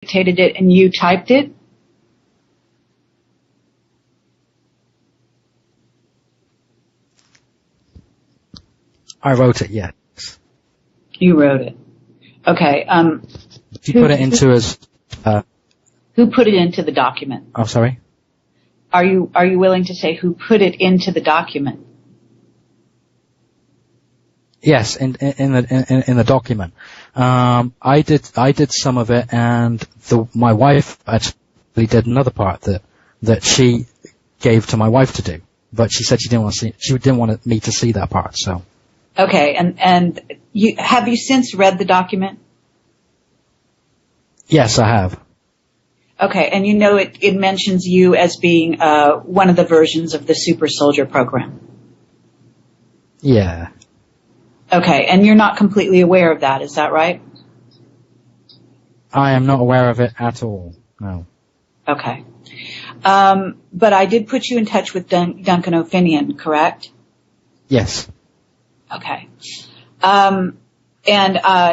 dictated it and you typed it? I wrote it, yes. You wrote it. Okay. She put it into as... who put it into the document? Oh, sorry? Are you willing to say who put it into the document? Yes, in the document. I did some of it, and my wife actually did another part that she gave to my wife to do. But she said she didn't want me to see that part, so. Okay, and have you since read the document? Yes, I have. Okay, and you know it mentions you as being one of the versions of the Super Soldier program. Yeah. Okay, and you're not completely aware of that, is that right? I am not aware of it at all, no. Okay. But I did put you in touch with Duncan O'Finian, correct? Yes. Okay. And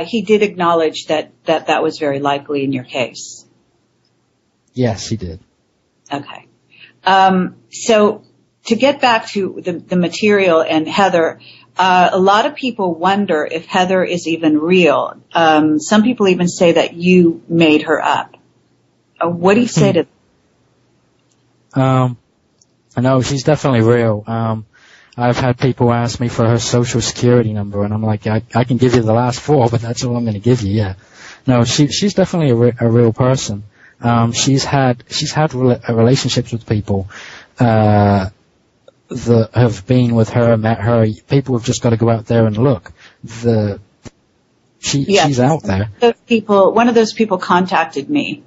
he did acknowledge that was very likely in your case. Yes, he did. Okay. So to get back to the material and Heather, a lot of people wonder if Heather is even real. Some people even say that you made her up. What do you say to I know she's definitely real. I've had people ask me for her social security number, and I'm like, I can give you the last four, but that's all I'm going to give you. Yeah, no, she's definitely a real person. She's had relationships with people that have been with her, met her. People have just got to go out there and look. She's out there. One of those people contacted me.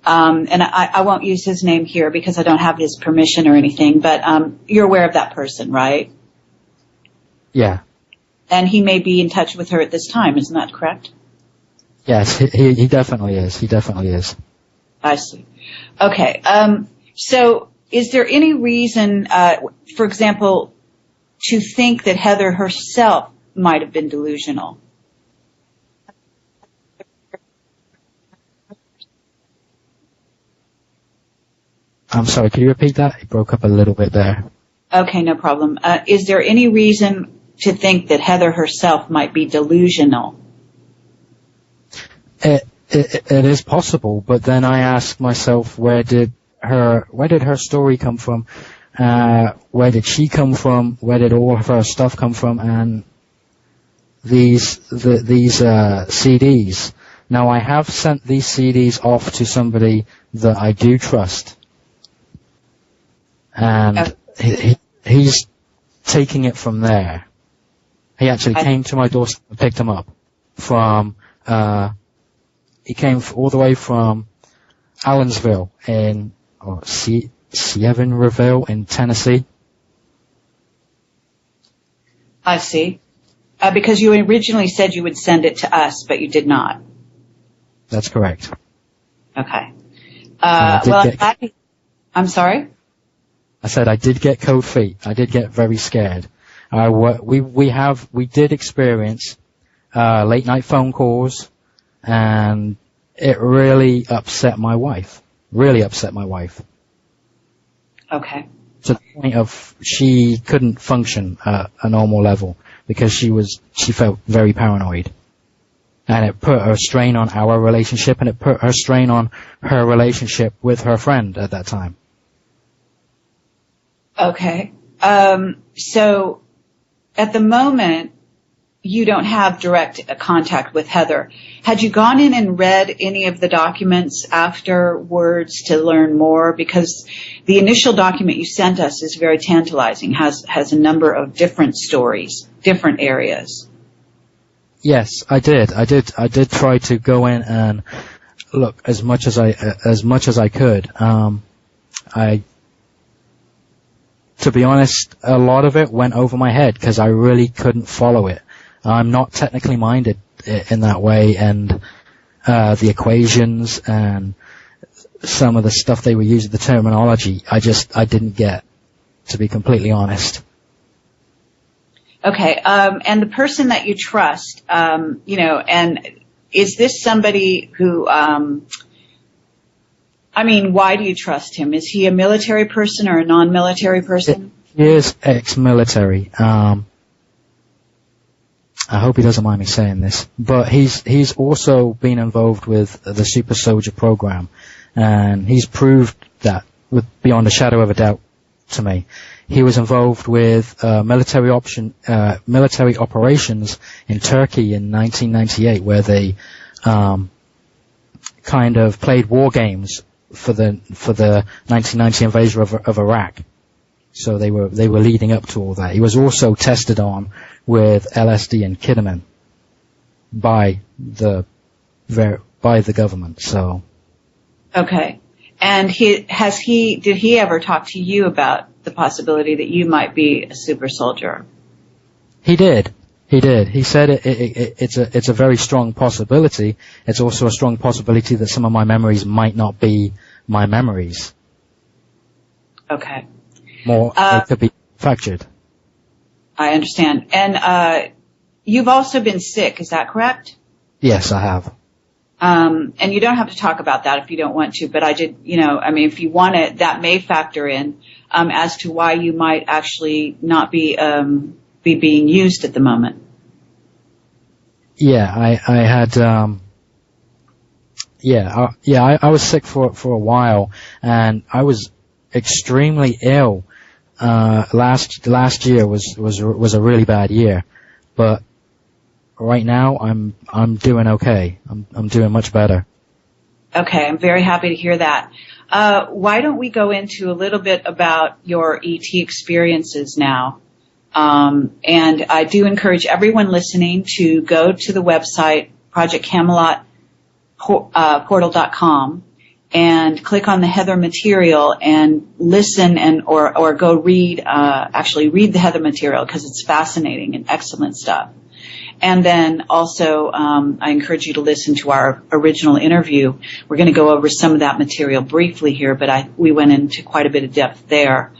And I won't use his name here because I don't have his permission or anything, but you're aware of that person, right? Yeah. And he may be in touch with her at this time, isn't that correct? Yes, he definitely is. He definitely is. I see. Okay. So is there any reason, for example, to think that Heather herself might have been delusional? I'm sorry, can you repeat that? It broke up a little bit there. Okay, no problem. Is there any reason to think that Heather herself might be delusional? It is possible, but then I ask myself, where did her story come from? Where did she come from? Where did all of her stuff come from? And these CDs. Now, I have sent these CDs off to somebody that I do trust. And he's taking it from there. He actually came to my doorstep and picked him up from, he came all the way from Allensville Sevierville in Tennessee. I see. Because you originally said you would send it to us, but you did not. That's correct. Okay. I'm sorry? I said I did get cold feet. I did get very scared. We did experience late night phone calls, and it really upset my wife. Really upset my wife. Okay. To the point of she couldn't function at a normal level because she felt very paranoid. And it put a strain on our relationship, and it put a strain on her relationship with her friend at that time. Okay. So at the moment, you don't have direct contact with Heather. Had you gone in and read any of the documents afterwards to learn more? Because the initial document you sent us is very tantalizing, has a number of different stories, different areas. Yes, I did. I did try to go in and look as much as I could. To be honest, a lot of it went over my head because I really couldn't follow it. I'm not technically minded in that way, and the equations and some of the stuff they were using, the terminology, I didn't get, to be completely honest. Okay, and the person that you trust, and is this somebody who I mean, why do you trust him? Is he a military person or a non-military person? He is ex-military. I hope he doesn't mind me saying this, but he's also been involved with the Super Soldier program, and he's proved that beyond a shadow of a doubt to me. He was involved with military operations in Turkey in 1998, where they kind of played war games for the 1990 invasion of Iraq. So they were leading up to all that. He was also tested on with LSD and ketamine by the government. So. Okay. And did he ever talk to you about the possibility that you might be a super soldier? He did. He said it's a very strong possibility. It's also a strong possibility that some of my memories might not be my memories. Okay. It could be fractured. I understand. And you've also been sick, is that correct? Yes, I have. And you don't have to talk about that if you don't want to, but I did, if you want it, that may factor in as to why you might actually not be being used at the moment. Yeah, I had I was sick for a while, and I was extremely ill. Last year was a really bad year, but right now I'm doing okay. I'm doing much better. Okay, I'm very happy to hear that. Why don't we go into a little bit about your ET experiences now? And I do encourage everyone listening to go to the website ProjectCamelot portal.com and click on the Heather material and listen or go read the Heather material, because it's fascinating and excellent stuff. And then also, I encourage you to listen to our original interview. We're going to go over some of that material briefly here, but we went into quite a bit of depth there.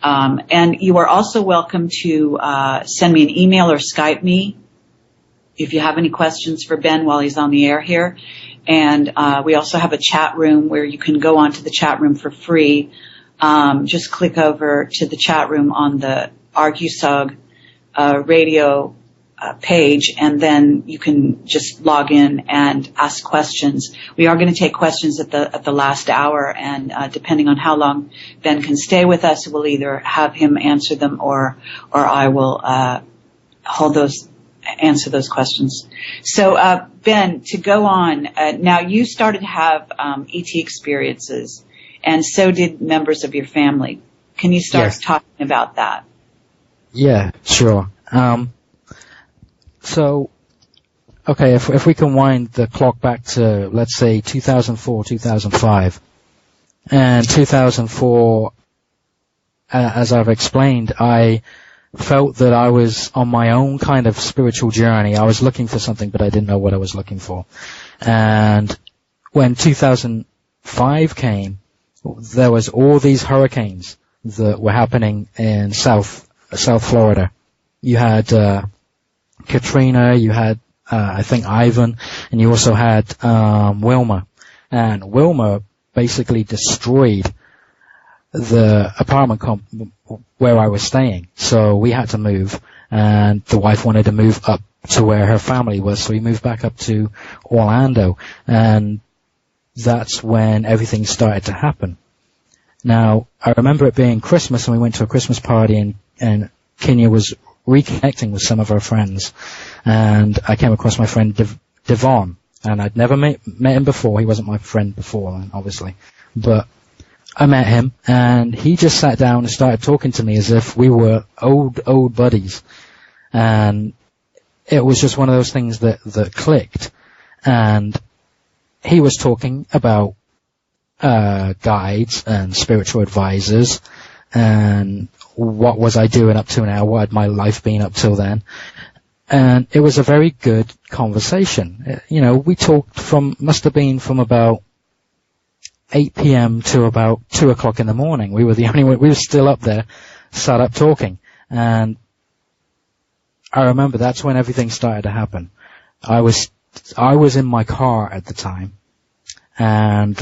And you are also welcome to send me an email or Skype me if you have any questions for Ben while he's on the air here. And we also have a chat room where you can go onto the chat room for free. Just click over to the chat room on the Argusoog radio page, and then you can just log in and ask questions. We are going to take questions at the last hour, and depending on how long Ben can stay with us, we'll either have him answer them or I will answer those questions. So Ben, to go on, now you started to have ET experiences, and so did members of your family. Can you start talking about that? Yeah, sure. So, okay, if we can wind the clock back to, let's say, 2004, 2005. And 2004, as I've explained, I felt that I was on my own kind of spiritual journey. I was looking for something, but I didn't know what I was looking for. And when 2005 came, there was all these hurricanes that were happening in South Florida. You had Katrina, you had I think Ivan, and you also had Wilma. And Wilma basically destroyed the apartment where I was staying. So we had to move, and the wife wanted to move up to where her family was, so we moved back up to Orlando, and that's when everything started to happen. Now, I remember it being Christmas, and we went to a Christmas party, and Kenya was reconnecting with some of her friends, and I came across my friend Devon, and I'd never met him before. He wasn't my friend before, obviously, but I met him, and he just sat down and started talking to me as if we were old buddies, and it was just one of those things that clicked. And he was talking about guides and spiritual advisors, and what was I doing up to now, what had my life been up till then. And it was a very good conversation. We talked must have been from about 8 p.m. to about 2 o'clock in the morning. We were the only one, we were still up there, sat up talking. And I remember that's when everything started to happen. I was in my car at the time, and